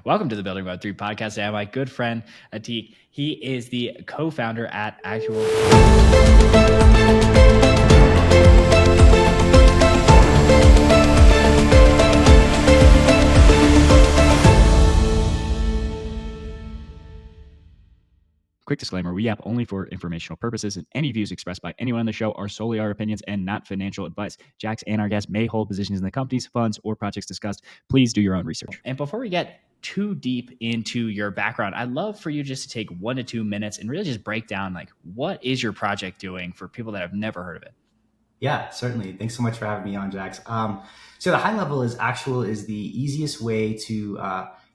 Welcome to the Building Web3 podcast. I have my good friend Atikh. He is the co-founder at Acctual. Quick disclaimer, we app only for informational purposes, and any views expressed by anyone on the show are solely our opinions and not financial advice. Jax and our guests may hold positions in the companies, funds, or projects discussed. Please do your own research. And before we get too deep into your background, I'd love for you just to take 1 to 2 minutes and really just break down, like, what is your project doing for people that have never heard of it? Yeah, certainly. Thanks so much for having me on, Jax. So the high level is Actual is the easiest way to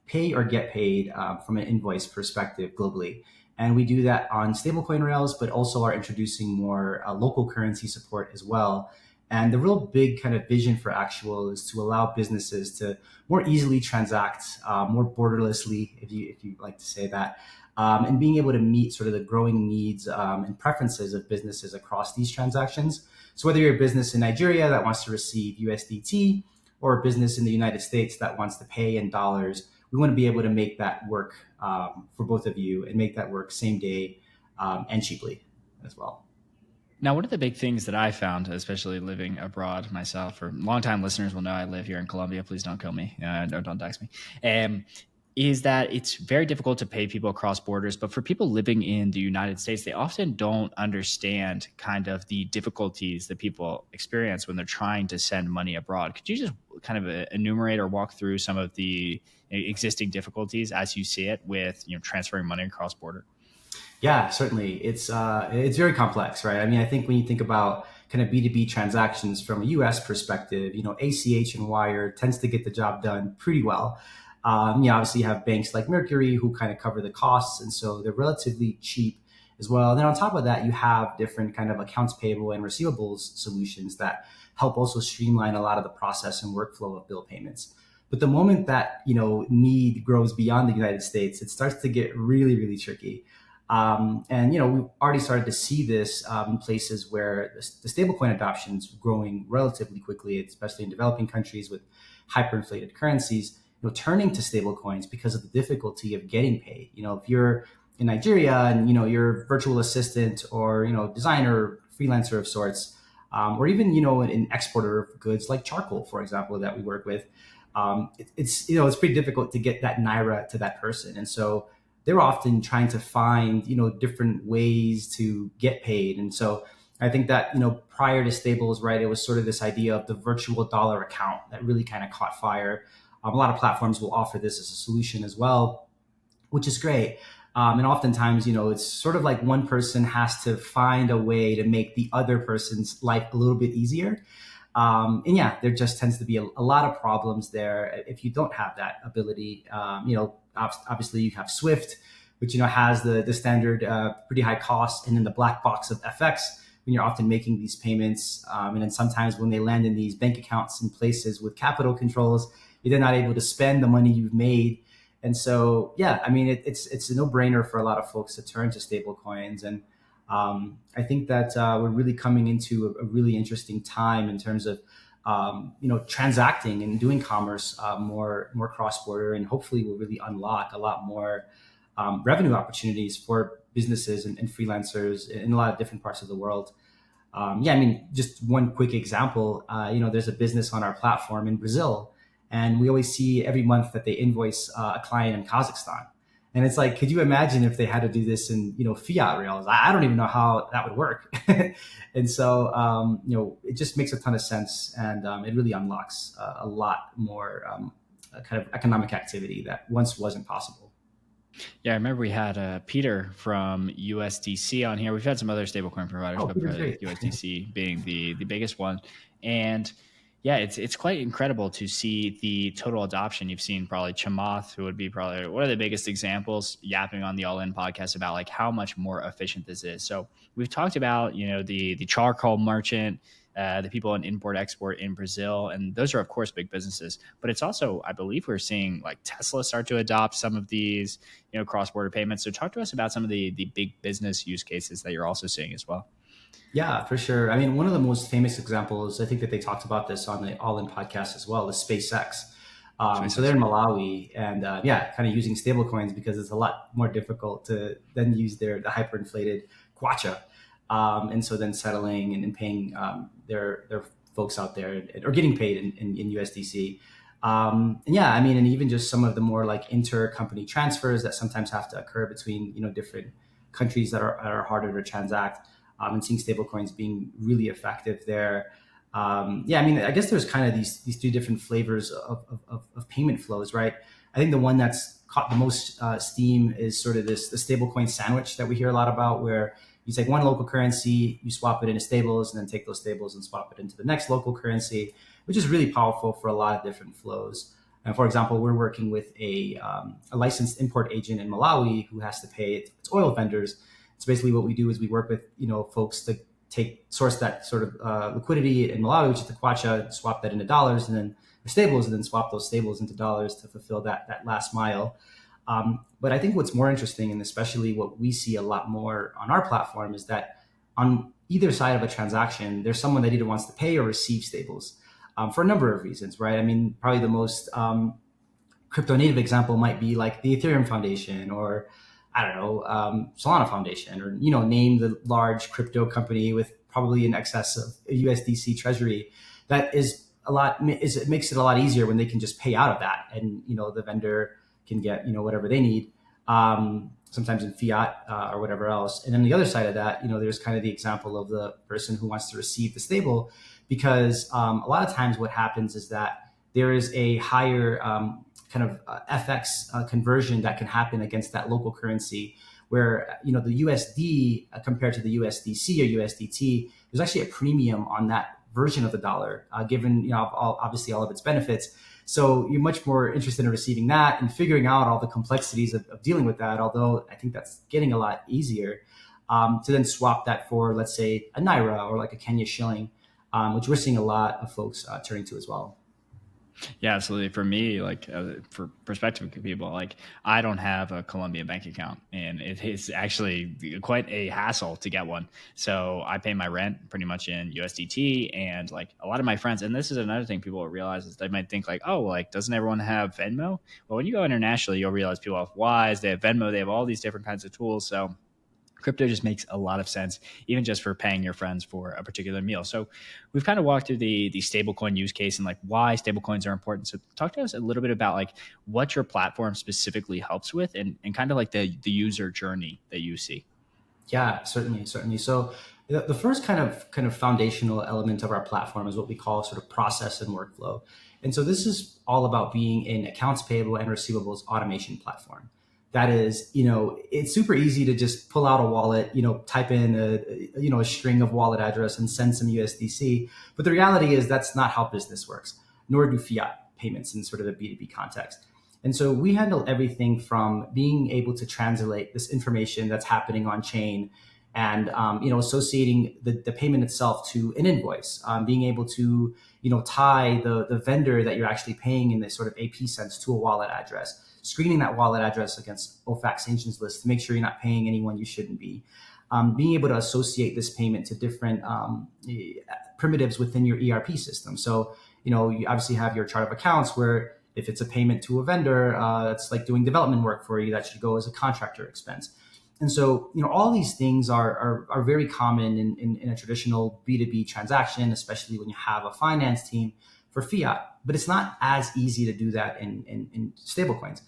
pay or get paid from an invoice perspective globally. And we do that on stablecoin rails, but also are introducing more local currency support as well. And the real big kind of vision for Actual is to allow businesses to more easily transact, more borderlessly, if you like to say that, and being able to meet sort of the growing needs and preferences of businesses across these transactions. So whether you're a business in Nigeria that wants to receive USDT or a business in the United States that wants to pay in dollars, we want to be able to make that work for both of you and make that work same day and cheaply as well. Now, one of the big things that I found, especially living abroad myself, or longtime listeners will know I live here in Colombia. Please don't kill me. Don't text me. Is that it's very difficult to pay people across borders. But for people living in the United States, they often don't understand kind of the difficulties that people experience when they're trying to send money abroad. Could you just kind of enumerate or walk through some of the existing difficulties as you see it with transferring money across border? Yeah, certainly. It's very complex, right? I mean, I think when you think about kind of B2B transactions from a US perspective, ACH and wire tends to get the job done pretty well. Obviously you have banks like Mercury who kind of cover the costs, and so they're relatively cheap as well. And then on top of that, you have different kind of accounts payable and receivables solutions that help also streamline a lot of the process and workflow of bill payments. But the moment that need grows beyond the United States, it starts to get really, really tricky. And we've already started to see this in places where the stablecoin adoption is growing relatively quickly, especially in developing countries with hyperinflated currencies. Turning to stablecoins because of the difficulty of getting paid. If you're in Nigeria and you're a virtual assistant or designer, freelancer of sorts, or even an exporter of goods like charcoal, for example, that we work with, it's pretty difficult to get that naira to that person, and so they're often trying to find different ways to get paid. And so I think that prior to stables, right, it was sort of this idea of the virtual dollar account that really kind of caught fire. A lot of platforms will offer this as a solution as well, which is great. And oftentimes, it's sort of like one person has to find a way to make the other person's life a little bit easier. And yeah, there just tends to be a lot of problems there if you don't have that ability. Obviously you have Swift, which has the standard pretty high cost, and then the black box of FX when you're often making these payments. And then sometimes when they land in these bank accounts in places with capital controls, you're not able to spend the money you've made. And so, yeah, I mean, it's a no-brainer for a lot of folks to turn to stable coins. And I think that we're really coming into a really interesting time in terms of, transacting and doing commerce more cross-border, and hopefully will really unlock a lot more revenue opportunities for businesses and freelancers in a lot of different parts of the world. Just one quick example, there's a business on our platform in Brazil, and we always see every month that they invoice a client in Kazakhstan. And it's like, could you imagine if they had to do this in, fiat rails? I don't even know how that would work. And so, it just makes a ton of sense. And it really unlocks a lot more kind of economic activity that once wasn't possible. Yeah, I remember we had Peter from USDC on here. We've had some other stablecoin providers, but USDC being the biggest one. And yeah, it's quite incredible to see the total adoption. You've seen probably Chamath, who would be probably one of the biggest examples, yapping on the All In podcast about like how much more efficient this is. So we've talked about the charcoal merchant, the people in import export in Brazil, and those are of course big businesses. But it's also, I believe, we're seeing like Tesla start to adopt some of these cross border payments. So talk to us about some of the big business use cases that you're also seeing as well. Yeah, for sure. I mean, one of the most famous examples, I think that they talked about this on the All In podcast as well, is SpaceX. So they're in Malawi, and kind of using stablecoins because it's a lot more difficult to then use the hyperinflated kwacha, and so then settling and paying their folks out there or getting paid in USDC. And even just some of the more like inter-company transfers that sometimes have to occur between different countries that are harder to transact, and seeing stablecoins being really effective there. I guess there's kind of these three different flavors of payment flows, right? I think the one that's caught the most steam is sort of the stablecoin sandwich that we hear a lot about, where you take one local currency, you swap it into stables, and then take those stables and swap it into the next local currency, which is really powerful for a lot of different flows. And for example, we're working with a licensed import agent in Malawi who has to pay its oil vendors. So basically what we do is we work with folks to source that sort of liquidity in Malawi, which is the kwacha, swap that into dollars, and then the stables, and then swap those stables into dollars to fulfill that last mile. But I think what's more interesting, and especially what we see a lot more on our platform, is that on either side of a transaction, there's someone that either wants to pay or receive stables, for a number of reasons, right? I mean, probably the most crypto native example might be like the Ethereum Foundation, or I don't know, Solana Foundation, or name the large crypto company with probably in excess of a USDC treasury. That is it makes it a lot easier when they can just pay out of that, and the vendor can get whatever they need, sometimes in fiat or whatever else. And then the other side of that, there's kind of the example of the person who wants to receive the stable, because a lot of times what happens is that there is a higher FX conversion that can happen against that local currency, where the USD compared to the USDC or USDT, there's actually a premium on that version of the dollar, given obviously all of its benefits. So you're much more interested in receiving that and figuring out all the complexities of dealing with that. Although I think that's getting a lot easier, to then swap that for, let's say, a naira or like a Kenya shilling, which we're seeing a lot of folks turning to as well. Yeah, absolutely. For me, like for prospective people, like I don't have a Colombian bank account, and it is actually quite a hassle to get one. So I pay my rent pretty much in USDT, and like a lot of my friends, and this is another thing people will realize, is they might think like, oh, like doesn't everyone have Venmo? Well, when you go internationally, you'll realize people have Wise, they have Venmo, they have all these different kinds of tools. So crypto just makes a lot of sense, even just for paying your friends for a particular meal. So we've kind of walked through the stablecoin use case and like why stablecoins are important. So talk to us a little bit about like what your platform specifically helps with, and kind of like the user journey that you see. Yeah, certainly. So the first kind of foundational element of our platform is what we call sort of process and workflow. And so this is all about being an accounts payable and receivables automation platform. That is, it's super easy to just pull out a wallet, type in a string of wallet address and send some USDC. But the reality is that's not how business works, nor do fiat payments in sort of a B2B context. And so we handle everything from being able to translate this information that's happening on chain and, associating the payment itself to an invoice, being able to, tie the vendor that you're actually paying in this sort of AP sense to a wallet address, screening that wallet address against OFAC sanctions list to make sure you're not paying anyone you shouldn't be, being able to associate this payment to different primitives within your ERP system. So, you obviously have your chart of accounts where if it's a payment to a vendor, it's like doing development work for you, that should go as a contractor expense. And so, all these things are very common in a traditional B2B transaction, especially when you have a finance team for fiat. But it's not as easy to do that in stablecoins.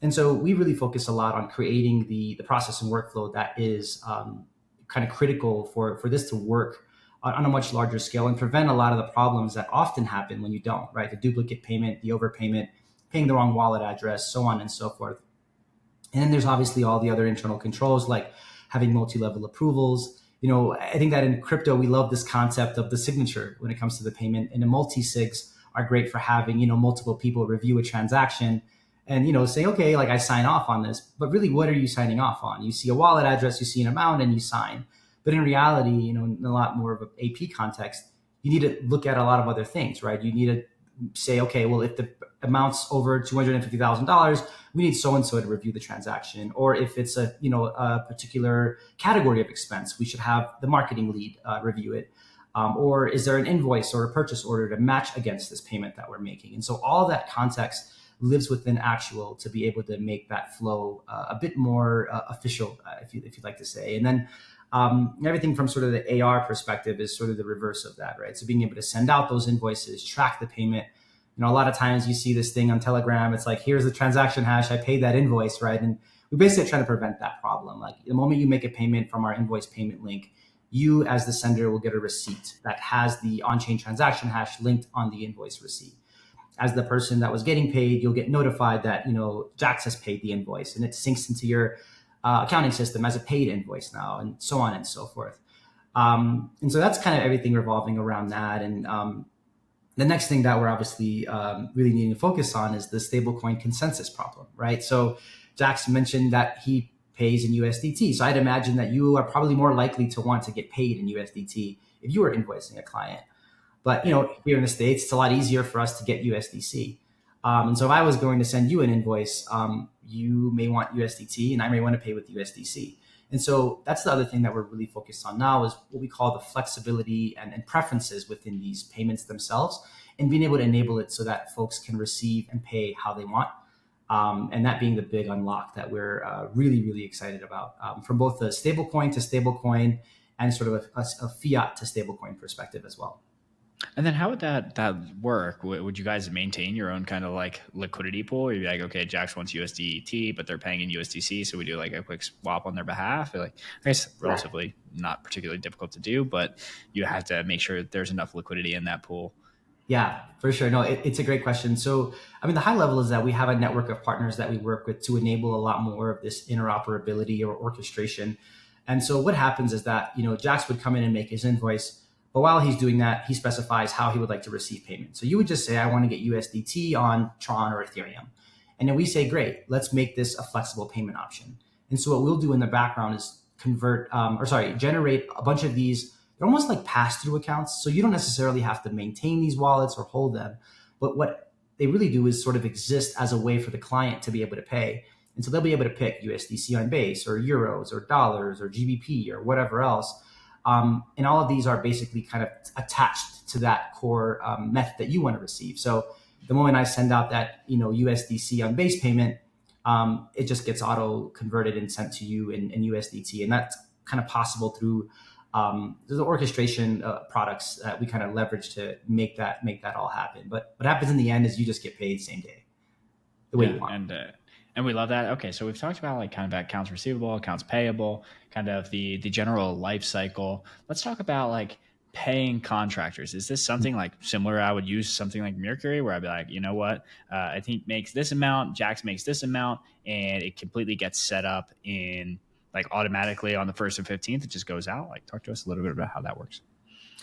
And so we really focus a lot on creating the process and workflow that is kind of critical for this to work on a much larger scale and prevent a lot of the problems that often happen when you don't, right? The duplicate payment, the overpayment, paying the wrong wallet address, so on and so forth. And then there's obviously all the other internal controls, like having multi-level approvals. I think that in crypto, we love this concept of the signature when it comes to the payment, and the multi-sigs are great for having, multiple people review a transaction and, say, okay, like I sign off on this, but really what are you signing off on? You see a wallet address, you see an amount, and you sign. But in reality, in a lot more of an AP context, you need to look at a lot of other things, right? You need to say, okay, well, if the amount's over $250,000, we need so-and-so to review the transaction. Or if it's a particular category of expense, we should have the marketing lead review it. Or is there an invoice or a purchase order to match against this payment that we're making? And so all that context lives within Actual to be able to make that flow a bit more official, if you'd like to say. And then everything from sort of the AR perspective is sort of the reverse of that, right? So being able to send out those invoices, track the payment. A lot of times you see this thing on Telegram. It's like, here's the transaction hash. I paid that invoice, right? And we basically try to prevent that problem. Like the moment you make a payment from our invoice payment link, you as the sender will get a receipt that has the on-chain transaction hash linked on the invoice receipt. As the person that was getting paid, you'll get notified that, Jax has paid the invoice, and it syncs into your accounting system as a paid invoice now, and so on and so forth. And so that's kind of everything revolving around that. And the next thing that we're obviously really needing to focus on is the stablecoin consensus problem, right? So Jax mentioned that he pays in USDT. So I'd imagine that you are probably more likely to want to get paid in USDT if you were invoicing a client. But here in the States, it's a lot easier for us to get USDC. And so if I was going to send you an invoice, you may want USDT and I may want to pay with USDC. And so that's the other thing that we're really focused on now is what we call the flexibility and preferences within these payments themselves, and being able to enable it so that folks can receive and pay how they want. And that being the big unlock that we're really, really excited about from both the stablecoin to stablecoin and sort of a fiat to stablecoin perspective as well. And then how would that work? Would you guys maintain your own kind of like liquidity pool? You'd be like, okay, Jax wants USDT, but they're paying in USDC, so we do like a quick swap on their behalf. Like, I guess relatively not particularly difficult to do, but you have to make sure that there's enough liquidity in that pool. Yeah, for sure. No, it's a great question. So, the high level is that we have a network of partners that we work with to enable a lot more of this interoperability or orchestration. And so what happens is that, Jax would come in and make his invoice. But while he's doing that, he specifies how he would like to receive payment. So you would just say, I want to get USDT on Tron or Ethereum. And then we say, great, let's make this a flexible payment option. And so what we'll do in the background is generate a bunch of these. They're almost like pass-through accounts. So you don't necessarily have to maintain these wallets or hold them. But what they really do is sort of exist as a way for the client to be able to pay. And so they'll be able to pick USDC on base or euros or dollars or GBP or whatever else. And all of these are basically kind of attached to that core method that you want to receive. So the moment I send out that USDC on base payment, it just gets auto converted and sent to you in USDT, and that's kind of possible through the orchestration products that we kind of leverage to make that all happen. But what happens in the end is you just get paid same day, the way you want. And we love that. Okay, so we've talked about like kind of accounts receivable, accounts payable, kind of the general life cycle. Let's talk about like paying contractors. Is this something like similar? I would use something like Mercury where I'd be like, you know what, I think makes this amount, Jax makes this amount, and it completely gets set up in like automatically on the 1st and 15th. It just goes out. Like, talk to us a little bit about how that works.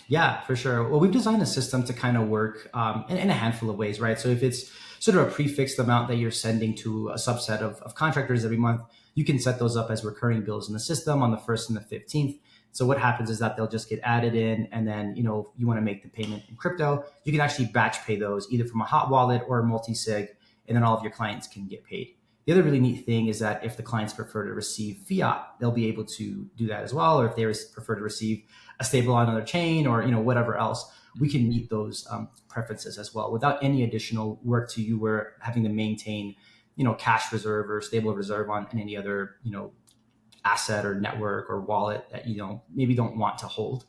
Yeah, for sure. Well, we've designed a system to kind of work in a handful of ways, right? So if it's sort of a prefixed amount that you're sending to a subset of contractors every month, you can set those up as recurring bills in the system on the 1st and the 15th. So what happens is that they'll just get added in, and then, you want to make the payment in crypto, you can actually batch pay those either from a hot wallet or a multi-sig, and then all of your clients can get paid. The other really neat thing is that if the clients prefer to receive fiat, they'll be able to do that as well. Or if they prefer to receive a stable on another chain or whatever else, we can meet those preferences as well without any additional work to you. We're having to maintain, cash reserve or stable reserve on any other, asset or network or wallet that maybe don't want to hold.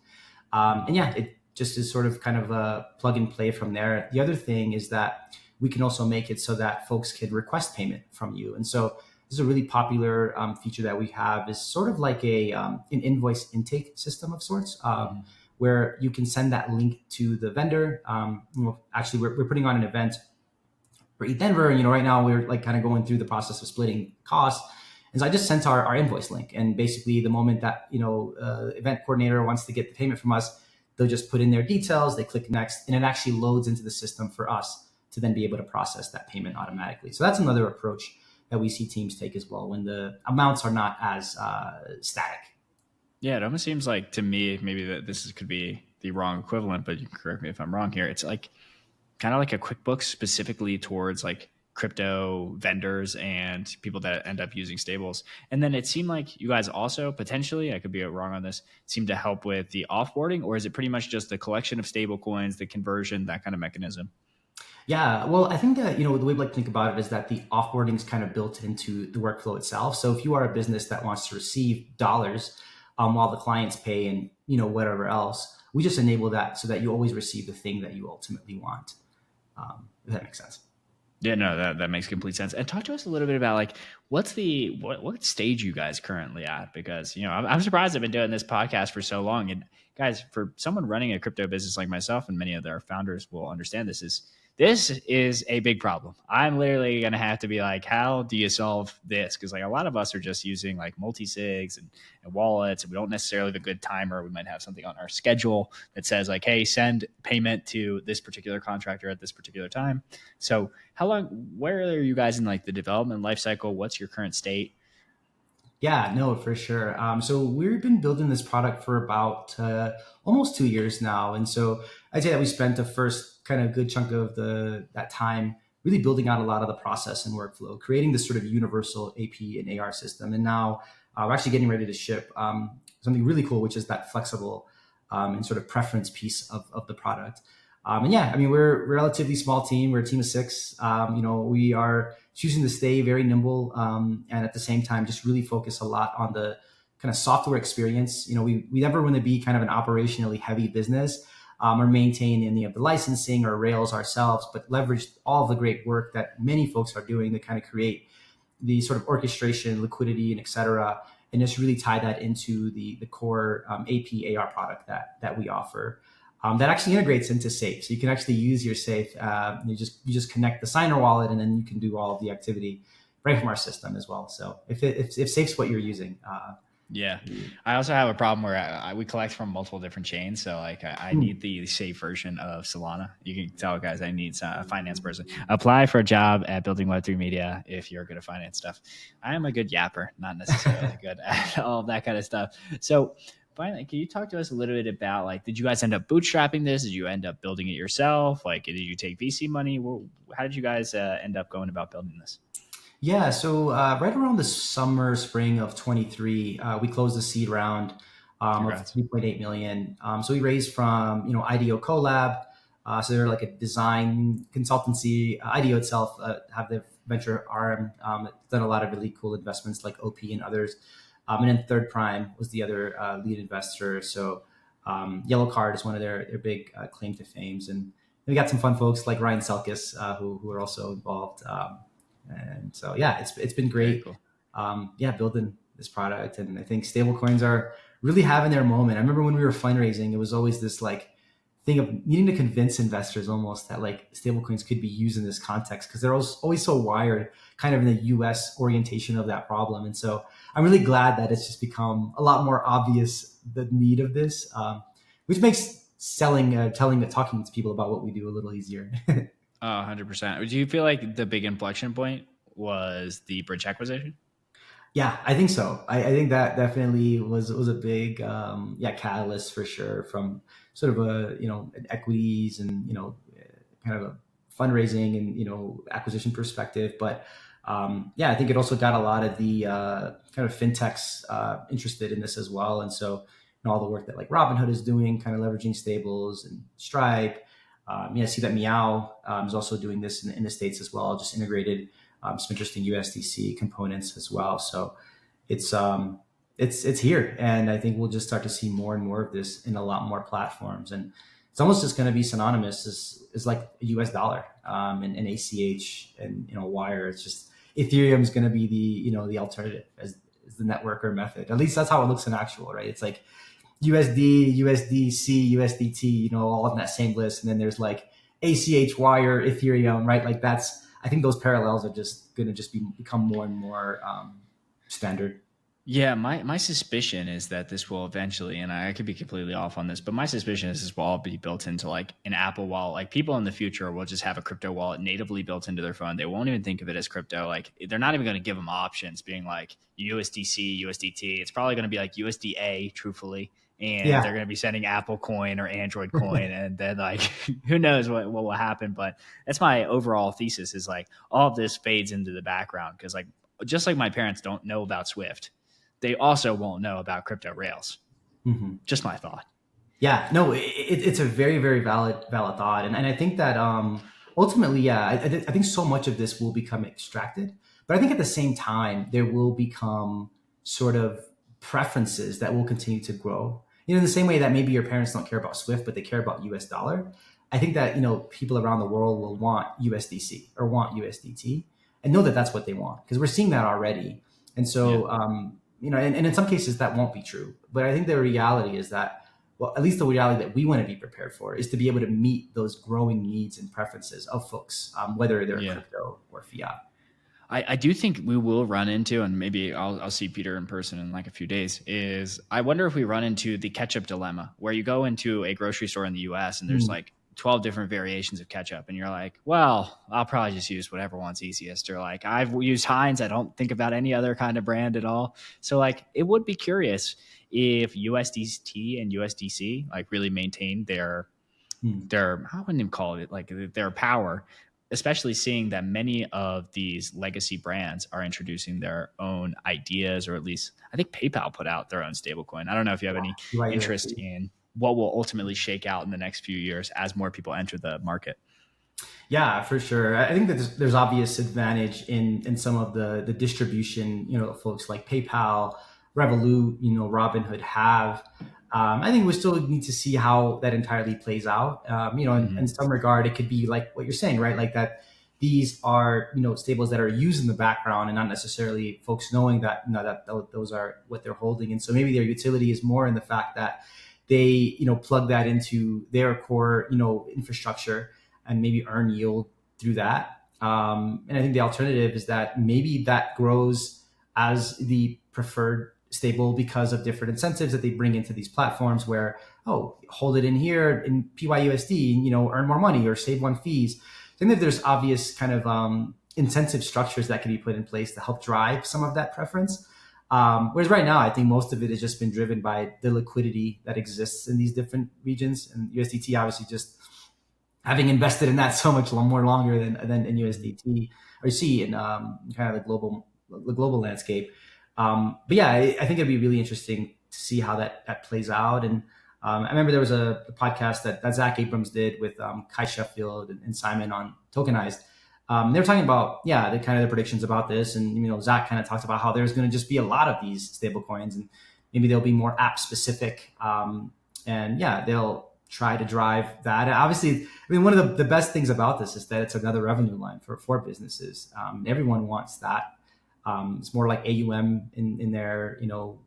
And yeah, it just is sort of kind of a plug and play from there. The other thing is that we can also make it so that folks can request payment from you. And so this is a really popular feature that we have, is sort of like an invoice intake system of sorts, where you can send that link to the vendor. Actually, we're putting on an event for Denver. And, right now we're like kind of going through the process of splitting costs. And so I just sent our invoice link. And basically the moment that, event coordinator wants to get the payment from us, they'll just put in their details, they click next, and it actually loads into the system for us to then be able to process that payment automatically. So that's another approach that we see teams take as well when the amounts are not as static. Yeah, it almost seems like to me, maybe that this could be the wrong equivalent, but you can correct me if I'm wrong here. It's like kind of like a QuickBooks specifically towards like crypto vendors and people that end up using stables. And then it seemed like you guys also potentially, I could be wrong on this, seem to help with the offboarding, or is it pretty much just the collection of stable coins, the conversion, that kind of mechanism? Yeah, well, I think that, the way we like to think about it is that the offboarding is kind of built into the workflow itself. So if you are a business that wants to receive dollars while the clients pay and, whatever else, we just enable that so that you always receive the thing that you ultimately want. If that makes sense. Yeah, no, that makes complete sense. And talk to us a little bit about like what's what stage you guys currently at? Because I'm surprised I've been doing this podcast for so long. And guys, for someone running a crypto business like myself, and many of their founders will understand this is a big problem. I'm literally going to have to be like, how do you solve this? Because like a lot of us are just using like multi-sigs and wallets, and we don't necessarily have a good timer. We might have something on our schedule that says like, hey, send payment to this particular contractor at this particular time. So where are you guys in like the development life cycle? What's your current state? Yeah, no, for sure. So we've been building this product for about almost 2 years now, and so I'd say that we spent the first kind of good chunk of that time really building out a lot of the process and workflow, creating this sort of universal AP and AR system, and now we're actually getting ready to ship something really cool, which is that flexible and sort of preference piece of the product. And yeah, I mean, we're a relatively small team. We're a team of six. We are choosing to stay very nimble and at the same time just really focus a lot on the kind of software experience. We never want to be kind of an operationally heavy business or maintain any of the licensing or Rails ourselves, but leverage all of the great work that many folks are doing to kind of create the sort of orchestration, liquidity, and et cetera, and just really tie that into the core AP AR product that we offer. That actually integrates into Safe, so you can actually use your Safe. You just connect the signer wallet, and then you can do all of the activity right from our system as well. So if Safe's what you're using, yeah, I also have a problem where we collect from multiple different chains, so like I need the safe version of Solana. You can tell guys I need a finance person. Apply for a job at Building Web3 Media if you're good at finance stuff. I am a good yapper, not necessarily good at all of that kind of stuff. So finally, can you talk to us a little bit about like, did you guys end up bootstrapping this? Did you end up building it yourself? Like, did you take VC money? How did you guys end up going about building this? Yeah, so right around the spring of 23, we closed the seed round of 3.8 million. So we raised from IDEO Collab. So they're like a design consultancy. IDEO itself have their venture arm done a lot of really cool investments like OP and others. And then Third Prime was the other lead investor. So Yellow Card is one of their big claim to fames. And we got some fun folks like Ryan Selkis who are also involved. And so, yeah, it's been great. Cool. Building this product. And I think stablecoins are really having their moment. I remember when we were fundraising, it was always this like thing of needing to convince investors almost that like stablecoins could be used in this context because they're always so wired kind of in the US orientation of that problem. And so I'm really glad that it's just become a lot more obvious the need of this, which makes talking to people about what we do a little easier. 100%. Do you feel like the big inflection point was the bridge acquisition? Yeah, I think so. I think that definitely was a big catalyst for sure from sort of an equities and kind of a fundraising and acquisition perspective. But I think it also got a lot of the kind of fintechs interested in this as well. And so all the work that like Robinhood is doing, kind of leveraging stables and Stripe. I see that Meow is also doing this in the States as well, just integrated some interesting USDC components as well. So it's here. And I think we'll just start to see more and more of this in a lot more platforms. And it's almost just going to be synonymous as like a US dollar and ACH and, Wire. It's just Ethereum is going to be the alternative as the network or method. At least that's how it looks in Actual, right? It's like USD, USDC, USDT, all on that same list. And then there's like ACH, Wire, Ethereum, right? Like I think those parallels are just going to become more and more standard. Yeah, my suspicion is that this will eventually, and I could be completely off on this, but my suspicion is this will all be built into like an Apple wallet. Like people in the future will just have a crypto wallet natively built into their phone. They won't even think of it as crypto. Like they're not even going to give them options being like USDC, USDT. It's probably going to be like USDA, truthfully. and they're Yeah. going to be sending Apple coin or Android coin. And then like, who knows what will happen. But that's my overall thesis, is like all of this fades into the background. Cause like, just like my parents don't know about Swift, they also won't know about crypto rails. Mm-hmm. Just my thought. Yeah, no, it's a very, very valid thought. And I think that ultimately, yeah, I think so much of this will become extracted. But I think at the same time, there will become sort of preferences that will continue to grow. You know, in the same way that maybe your parents don't care about Swift, but they care about US dollar. I think that, people around the world will want USDC or want USDT and know that that's what they want, because we're seeing that already. And so, and in some cases that won't be true. But I think the reality is that, well, at least the reality that we want to be prepared for is to be able to meet those growing needs and preferences of folks, whether they're crypto or fiat. I do think we will run into, and maybe I'll see Peter in person in like a few days, is I wonder if we run into the ketchup dilemma, where you go into a grocery store in the US and there's like 12 different variations of ketchup. And you're like, well, I'll probably just use whatever one's easiest. Or like, I've used Heinz. I don't think about any other kind of brand at all. So like, it would be curious if USDT and USDC like really maintain their, I wouldn't even call it like their power, especially seeing that many of these legacy brands are introducing their own ideas, or at least I think PayPal put out their own stablecoin. I don't know if you have any interest in what will ultimately shake out in the next few years as more people enter the market. Yeah, for sure. I think that there's obvious advantage in some of the distribution, folks like PayPal, Revolut, Robinhood have. I think we still need to see how that entirely plays out. In some regard, it could be like what you're saying, right? Like that these are, stables that are used in the background and not necessarily folks knowing that, that those are what they're holding. And so maybe their utility is more in the fact that they, plug that into their core, infrastructure and maybe earn yield through that. And I think the alternative is that maybe that grows as the preferred stable because of different incentives that they bring into these platforms where, hold it in here in PYUSD, earn more money or save on fees. I think that there's obvious kind of incentive structures that can be put in place to help drive some of that preference. Whereas right now, I think most of it has just been driven by the liquidity that exists in these different regions, and USDT obviously just having invested in that so much more longer than in USDT or C in kind of the global landscape. But yeah, I think it'd be really interesting to see how that plays out. And I remember there was a podcast that Zach Abrams did with Kai Sheffield and Simon on Tokenized. They were talking about, the kind of the predictions about this. And, Zach kind of talked about how there's going to just be a lot of these stable coins, and maybe they'll be more app specific. They'll try to drive that. Obviously, one of the best things about this is that it's another revenue line for businesses. Everyone wants that. It's more like AUM in their,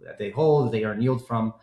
that they hold, that they earn yield from.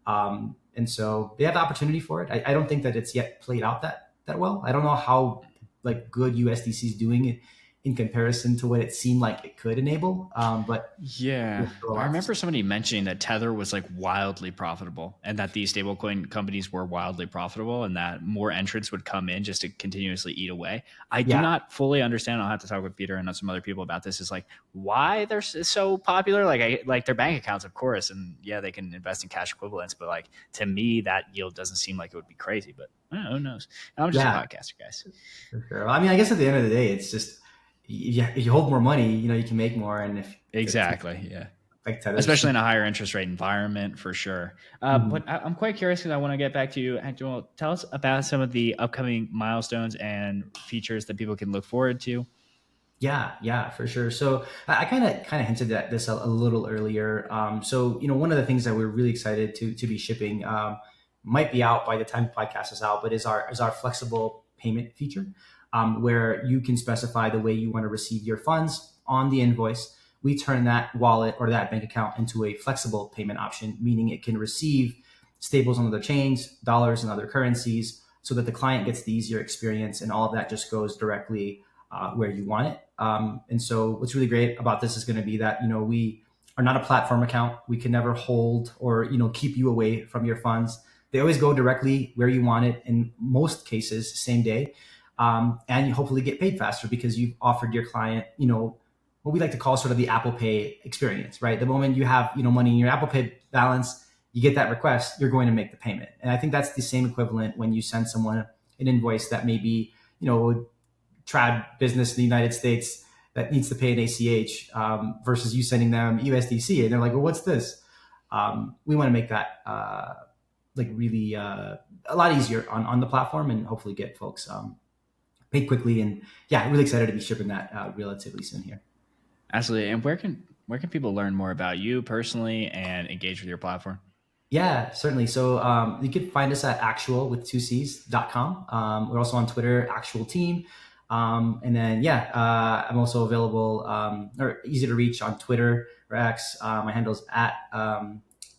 And so they have the opportunity for it. I don't think that it's yet played out that well. I don't know how like good USDC is doing in comparison to what it seemed like it could enable. But yeah, I remember somebody mentioning that Tether was like wildly profitable, and that these stablecoin companies were wildly profitable, and that more entrants would come in just to continuously eat away. I do not fully understand. I'll have to talk with Peter and some other people about this. Is like why they're so popular. Like their bank accounts, of course, and they can invest in cash equivalents. But like to me, that yield doesn't seem like it would be crazy. But who knows? I'm just a podcaster, guys. For sure. I mean, I guess at the end of the day, it's just, if you hold more money, you can make more. And if like especially in a higher interest rate environment, for sure. But I'm quite curious because I want to get back to you. Actual, tell us about some of the upcoming milestones and features that people can look forward to. Yeah, for sure. So I kind of hinted at this a little earlier. So one of the things that we're really excited to be shipping might be out by the time the podcast is out, but is our flexible payment feature. Where you can specify the way you want to receive your funds on the invoice. We turn that wallet or that bank account into a flexible payment option, meaning it can receive stables on other chains, dollars and other currencies, so that the client gets the easier experience, and all of that just goes directly where you want it. And so what's really great about this is going to be that, we are not a platform account. We can never hold or, keep you away from your funds. They always go directly where you want it, in most cases, same day. And you hopefully get paid faster because you've offered your client, what we like to call sort of the Apple Pay experience, right? The moment you have, money in your Apple Pay balance, you get that request, you're going to make the payment. And I think that's the same equivalent when you send someone an invoice that maybe, trad business in the United States that needs to pay an ACH versus you sending them USDC. And they're like, well, what's this? We want to make that really a lot easier on the platform and hopefully get folks paid quickly. And yeah, really excited to be shipping that relatively soon here. Absolutely. And where can people learn more about you personally and engage with your platform? Yeah, certainly. So you can find us at Acctual with 2Cs.com. We're also on Twitter, Actual Team. And then, I'm also available or easy to reach on Twitter or X. My handle is at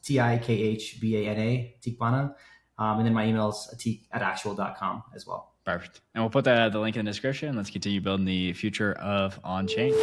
TIKHBANA, Tikbana. And then my email is atikh@actual.com as well. Perfect. And we'll put the link in the description. Let's continue building the future of on-chain.